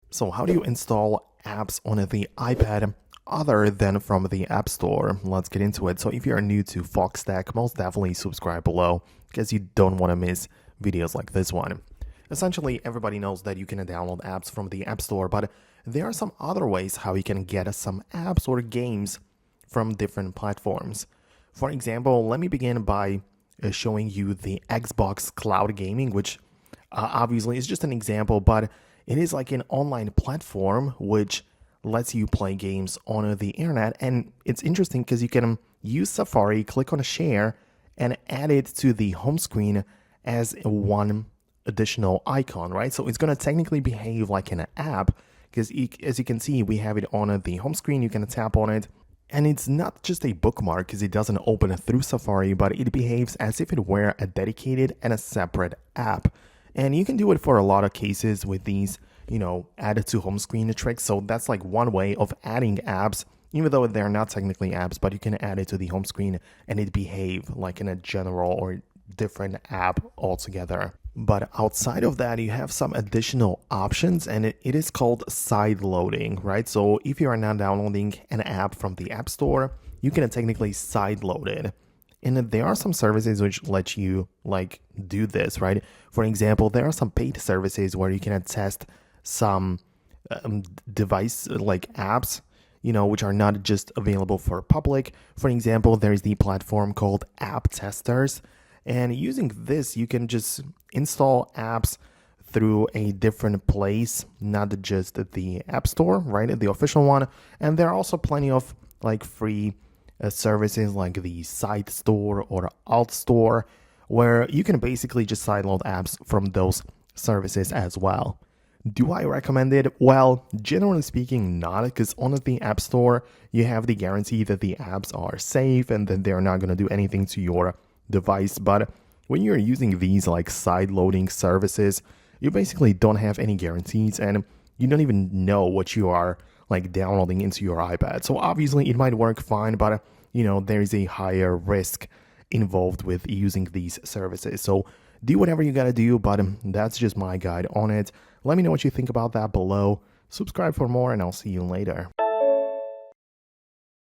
So how do you install apps on the iPad other than from the App Store? Let's get into it. So if you're new to Foxtecc, most definitely subscribe below because you don't want to miss videos like this one. Essentially, everybody knows that you can download apps from the App Store, but there are some other ways how you can get some apps or games from different platforms. For example, let me begin by showing you the Xbox Cloud Gaming, which obviously is just an example, but it is like an online platform which lets you play games on the internet. And it's interesting because you can use Safari, click on share, and add it to the home screen as one additional icon, right? So it's going to technically behave like an app because as you can see, we have it on the home screen. You can tap on it. And it's not just a bookmark because it doesn't open through Safari, but it behaves as if it were a dedicated and a separate app. And you can do it for a lot of cases with these, add to home screen tricks. So that's like one way of adding apps, even though they're not technically apps, but you can add it to the home screen and it behave like in a general or different app altogether. But outside of that, you have some additional options, and it is called Sideloading, right? So if you are not downloading an app from the App Store, you can technically sideload it. And there are some services which let you do this, right? For example, there are some paid services where you can test some device apps, which are not just available for public. For example, there's the platform called App Testers. And using this, you can just install apps through a different place, not just the App Store, right? The official one. And there are also plenty of free services like the Site Store or Alt Store, where you can basically just sideload apps from those services as well. Do I recommend it? Well, generally speaking, not, because on the App Store, you have the guarantee that the apps are safe and that they're not going to do anything to your device. But when you're using these side-loading services, you basically don't have any guarantees and you don't even know what you are downloading into your iPad. So obviously it might work fine, but there is a higher risk involved with using these services. So do whatever you gotta do, but that's just my guide on it. Let me know what you think about that below. Subscribe for more and I'll see you later.